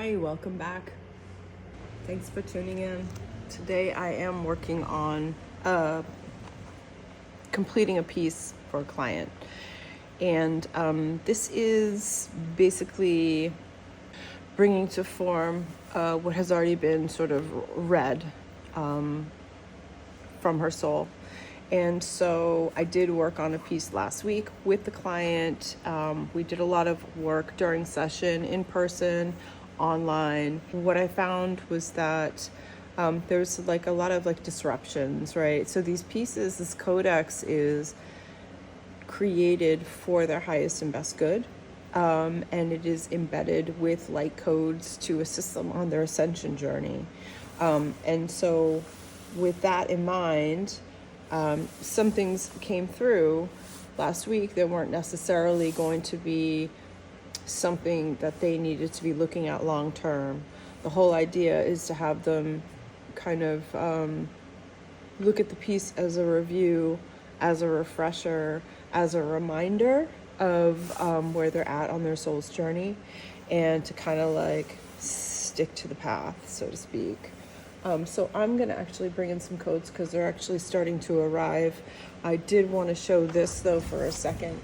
Hi, welcome back. Thanks for tuning in. Today I am working on completing a piece for a client. And this is basically bringing to form what has already been sort of read from her soul. And so I did work on a piece last week with the client. We did a lot of work during session, in person, online. What I found was that there's like a lot of like disruptions, right? So these pieces, this codex is created for their highest and best good. And it is embedded with light codes to assist them on their ascension journey. And so with that in mind, some things came through last week that weren't necessarily going to be something that they needed to be looking at long term. The whole idea is to have them kind of look at the piece as a review, as a refresher, as a reminder of where they're at on their soul's journey, and to kind of like stick to the path, so to speak. So I'm going to actually bring in some codes because they're actually starting to arrive. I did want to show this though for a second.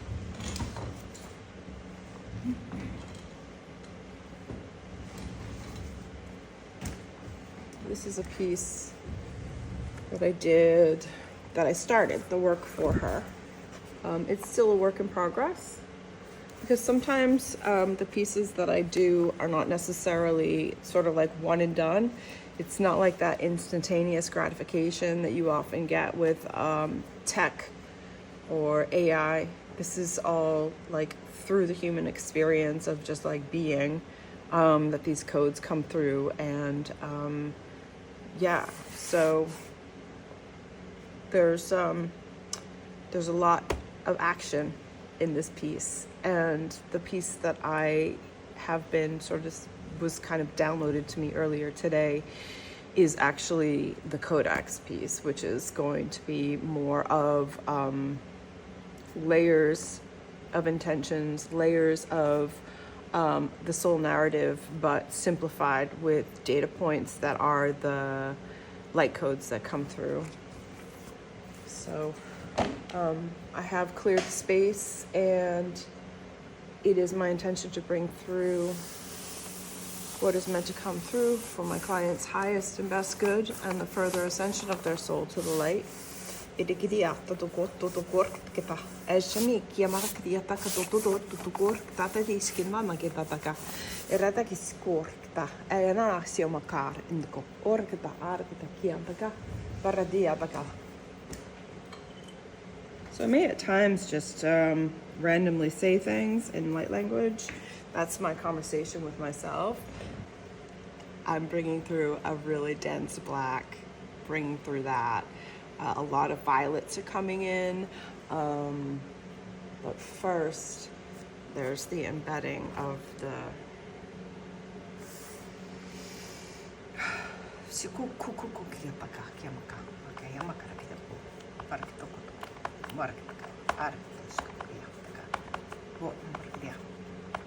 This is a piece that I did, that I started the work for her. It's still a work in progress because sometimes the pieces that I do are not necessarily sort of like one and done. It's not like that instantaneous gratification that you often get with tech or AI. This is all like through the human experience of just like being, that these codes come through. And yeah, so there's a lot of action in this piece. And the piece that I have been sort of was kind of downloaded to me earlier today is actually the codex piece, which is going to be more of layers of intentions, layers of the soul narrative, but simplified with data points that are the light codes that come through. So I have cleared the space, and it is my intention to bring through what is meant to come through for my client's highest and best good and the further ascension of their soul to the light. So I may at times just randomly say things in light language. That's my conversation with myself. I'm bringing through a really dense black, bringing through that. A lot of violets are coming in. But first, there's the embedding of the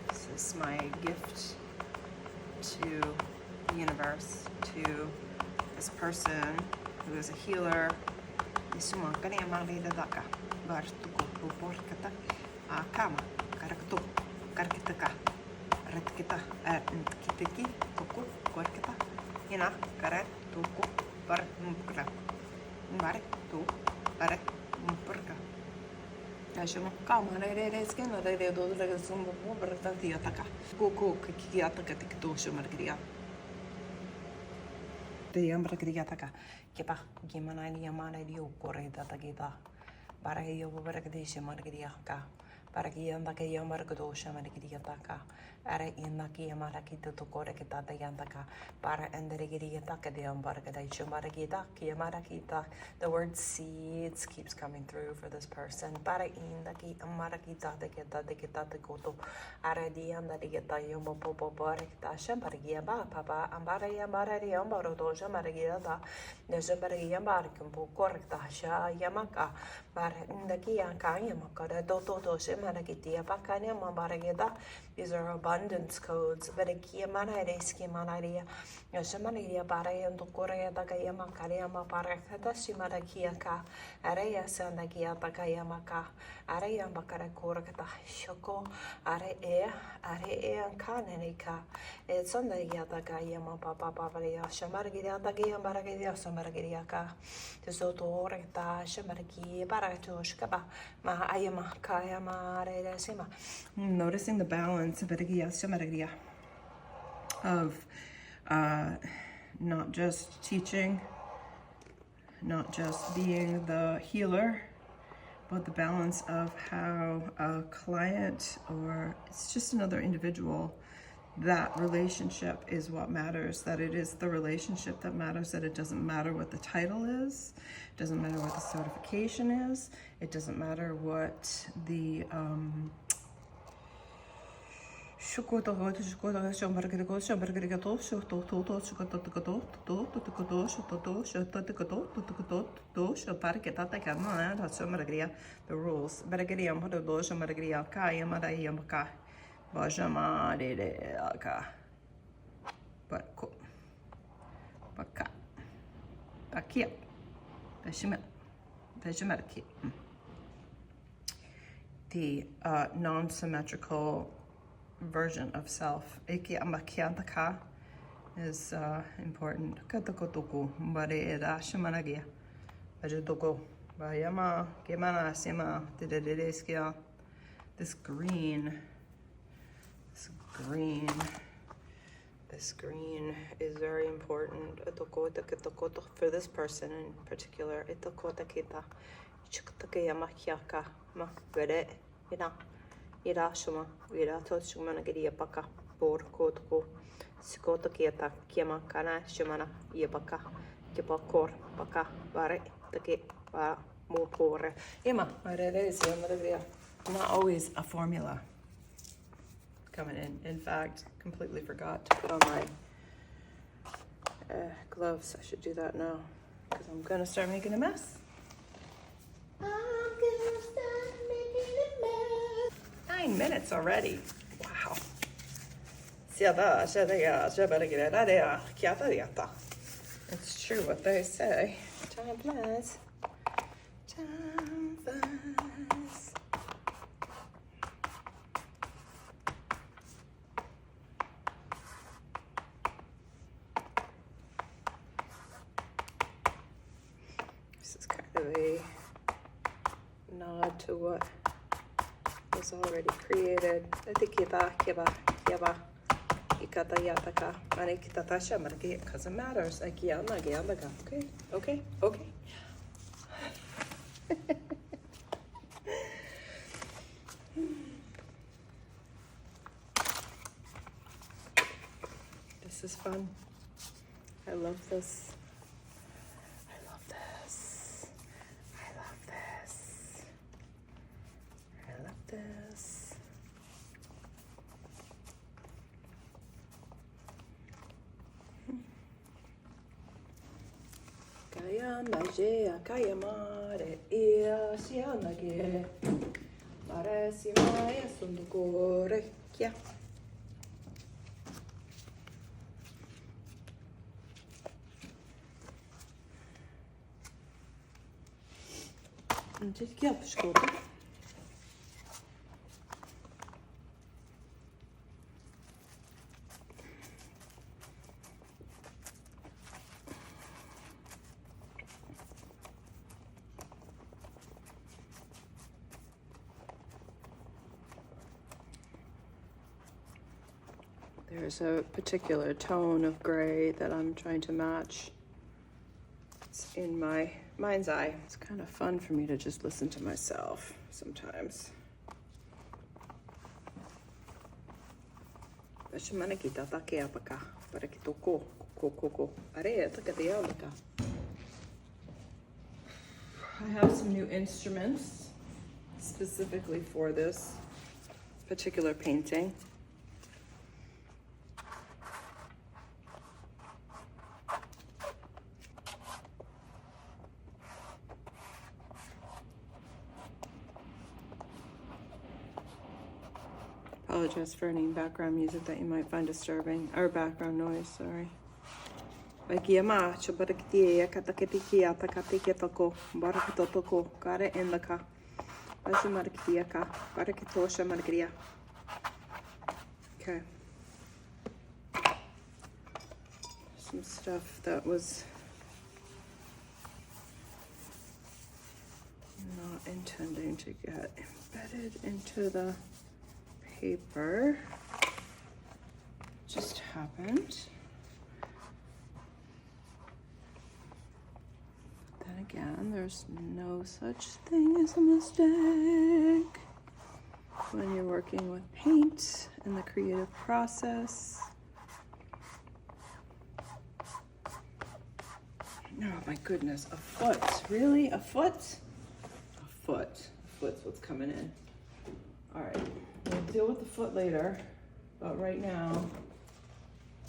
This is my gift to the universe, to this person who is a healer. Ara indaki yamaraki to korekita the yantaka, para and the rigidaka de ambargada chumaragita, kiamarakita. The word seeds keeps coming through for this person. Para indaki amarakita de geta de geta de goto, ara diam that geta yomo popo barikta, shamparagia ba papa, ambara yambara yambaro doja maragita, the zambaragia barkum correcta, sha yamaka, para indaki yanka yamaka, doto doshe maragitia, bacania mambarageta. These are abundance codes. Berekia manare skimanaria. Yashamanaria baraya dukorea dagayama kariama parakata shimarakia ka. Areya sandagia dagayamaka. Areya bakara korakata shoko. Are kaneneka. It's on the Yatagayama Papa Paparia, Shamargia Dagayam Baragadia, Samaragiriaka, the Sotoreta, Shamaraki, Baratoshkaba, Mahayama, Kayama, Sima. Noticing the balance of not just teaching, not just being the healer, but the balance of how a client or it's just another individual, that relationship is what matters, that it is the relationship that matters, that it doesn't matter what the title is, it doesn't matter what the certification is, it doesn't matter what the rules. The non-symmetrical version of self is important. This green is very important for this person in particular. Irashuma, Virato Shumanagiria Paka, Bor Kotko, Sikota Kieta, Kiama Kana, Shumana, Yabaka, Kipakor, Paka, Bare, the Kip, Mopore, Emma, not always a formula coming in. In fact, completely forgot to put on my gloves. I should do that now because I'm gonna start making a mess. 9 minutes already. Wow. It's true what they say. Time flies. Time flies. This is kind of a nod to what was already created. Because it matters. Okay. This is fun. I love this. Kaya mare ia sianage mare simaya sundukore kia. There's a particular tone of gray that I'm trying to match. It's in my mind's eye. It's kind of fun for me to just listen to myself sometimes. I have some new instruments specifically for this particular painting. apologize for any background music that you might find disturbing, or background noise, sorry. Okay. Some stuff that was not intending to get embedded into the paper just happened. But then again, there's no such thing as a mistake when you're working with paint in the creative process. Oh my goodness, a foot. Really? A foot? A foot. A foot's what's coming in. All right, we'll deal with the foot later, but right now,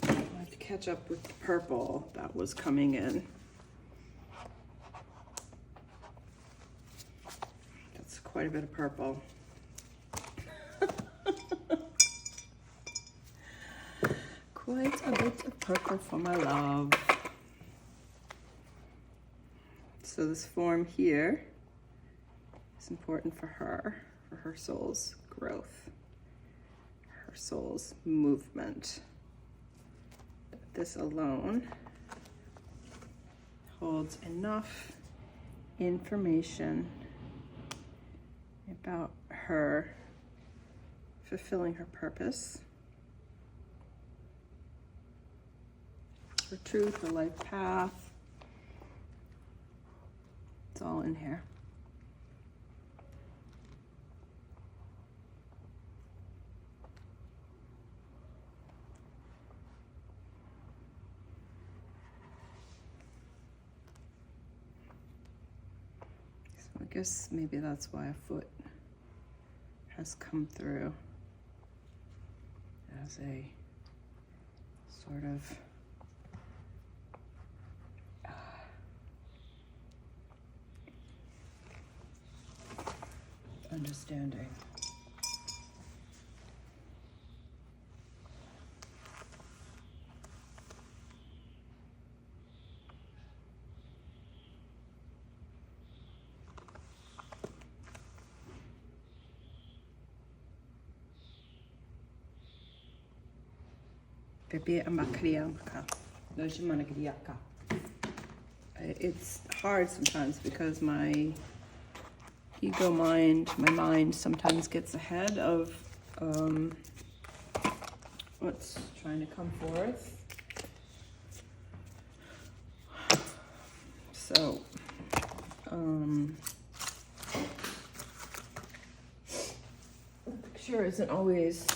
I have to catch up with the purple that was coming in. That's quite a bit of purple. Quite a bit of purple for my love. So this form here is important for her soul's growth, her soul's movement. This alone holds enough information about her fulfilling her purpose, her truth, her life path. It's all in here. So I guess maybe that's why a foot has come through as a sort of understanding. It's hard sometimes because my ego mind, my mind sometimes gets ahead of what's trying to come forth. So, the picture isn't always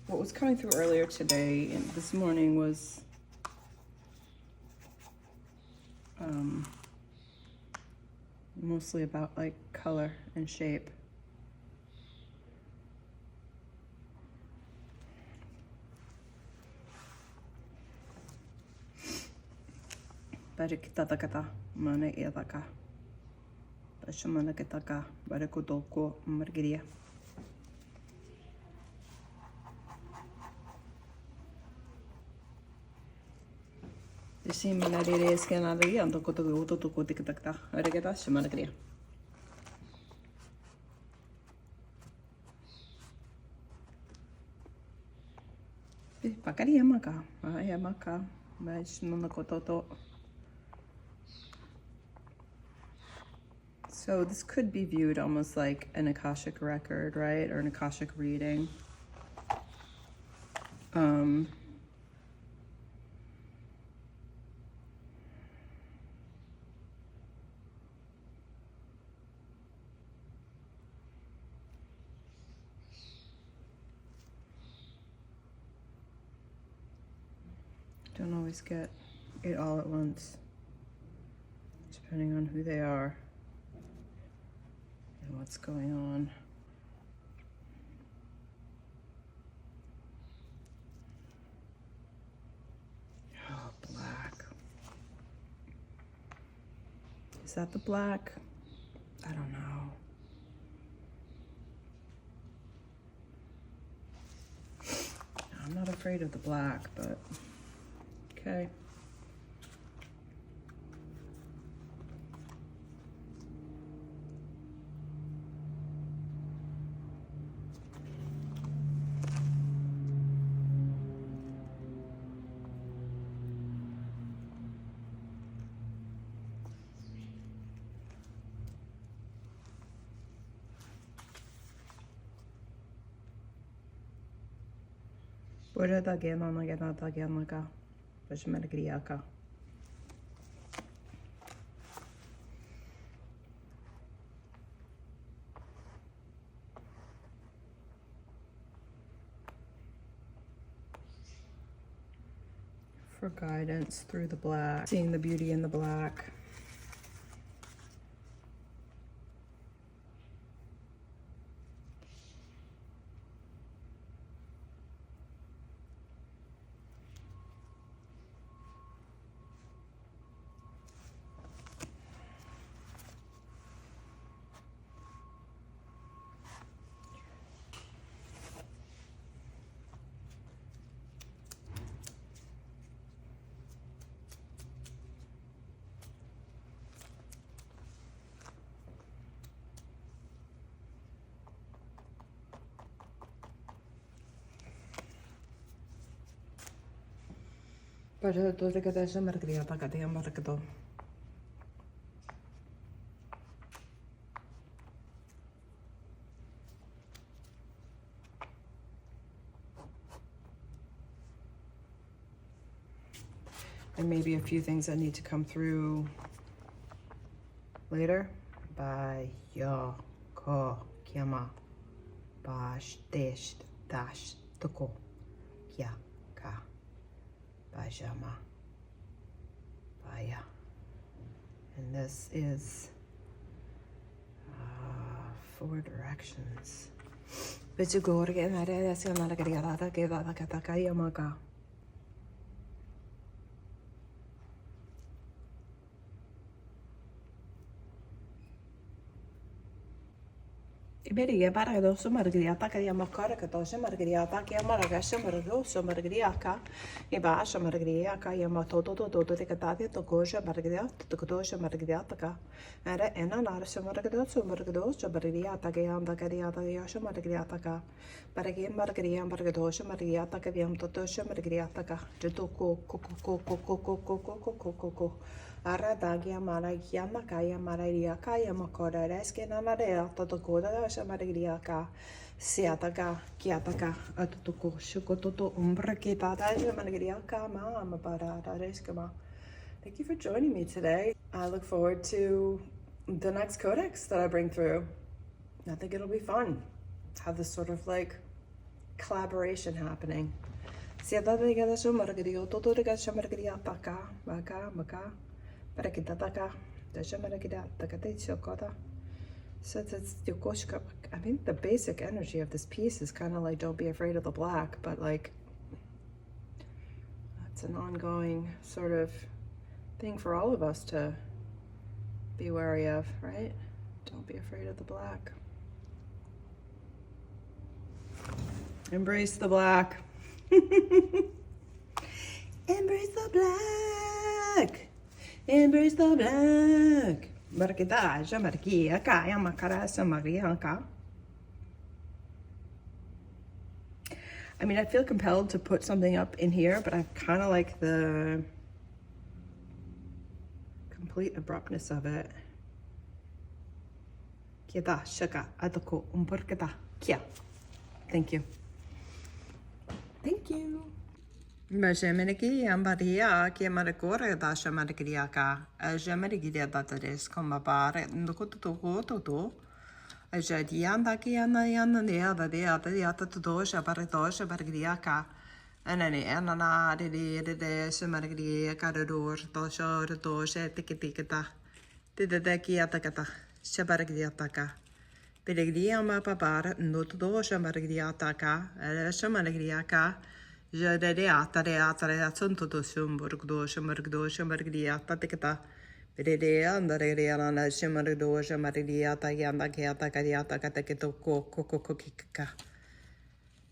what was coming through earlier today and this morning was mostly about like color and shape. Barikitatakata mana edaka. Bashamanakataka barakutoko margiria. Simanare scanadri and Koto to Kotikata, Regata, Shamanagria. Pacariamaka, Ayamaka, Majnunakoto. So this could be viewed almost like an Akashic record, right? Or an Akashic reading. Don't always get it all at once, depending on who they are and what's going on. Oh, black. Is that the black? I don't know. afraid of the black, but okay. Bora da gena na gena da gena ka. Bajmergriaka. For guidance through the black, seeing the beauty in the black. Pero todo de que te se mergria ta ka te markado. And maybe a few things that need to come through later. Ba yo ko kiama ba shtesh dash toko kya ka bajama baya. And this is 4 directions. But you go again, I did see another Yamaka. Iberia para doso margriata che yama cara che doso margriata che yama ragazza margoso margriaca e bacia margriaca yama todo de catate to cosa margriata to cosa margriata ca era ena nara se margriato margriata che anda cariata yasha margriata ca para che margriato margriata che abbiamo toto margriata ca to co Ara dagia mara kiama kaya mararia kaya makora reske nanarea totokora shamararia ka siataka kiataka atutuko shukototo umbrakita shamararia ka ma para reskama. Thank you for joining me today. I look forward to the next codex that I bring through. I think it'll be fun. Have this sort of like collaboration happening. Siataka shamararia toto shamararia taka maka. Para que tataka, deixa maragida, takate chokota. So it's yokoshka. I mean, the basic energy of this piece is kind of like don't be afraid of the black, but like it's an ongoing sort of thing for all of us to be wary of, right? Don't be afraid of the black. Embrace the black. Embrace the black. Embrace the black. Marquitaja, marquia, caia, macarasa, marianca. I mean, I feel compelled to put something up in here, but I kind of like the complete abruptness of it. Kieta, shaka, atoko, umporketa, kia. Thank you. Thank you. Majemeniki ambaria que maracora da chamarigriaca, a jamarigia datares como bare no cototo, a jadianda que anayana neada de ata tudosha baritosha bargriaca, anana de chamarigria carador, dosha etiqueta, de kiatacata, shabarigriataca. Peregriama papara, no tudosha marigriataca, a chamarigriaca. Reata, to Margriata, Ticata, Perea, and the Reana, Shimargdosha, Margriata, Yanda, Kiata, Cariata, Cataketo, Coco, Kika.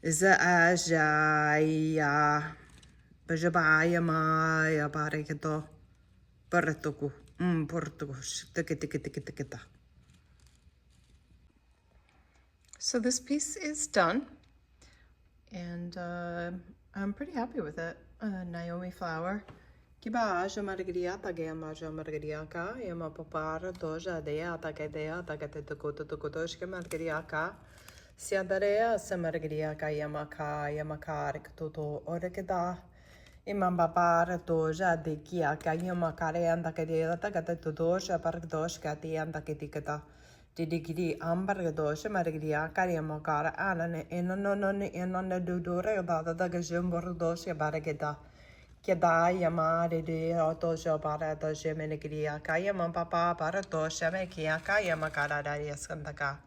Zaajaya Bajabaya Maya Bariketo Baratuku Portugush Tikita. So this piece is done, and I'm pretty happy with it. Naomi Flower. Kiba aja margaria tage maja margariaka yama papara doja dea tage tukutoshke margariaka siadarea sa margariaka yamaka rektuto orekeda imam babara doja de kiaka yamakare andakadea tagata doja pardoshka de andakatikata Didikidi ambargadosha margariaka yamakara anane enonone dudore dada gajumbordoshka barageda Keda yama de autosho para doshe menegria kaya papa para doshe me kia kaya makara da yaskandaka.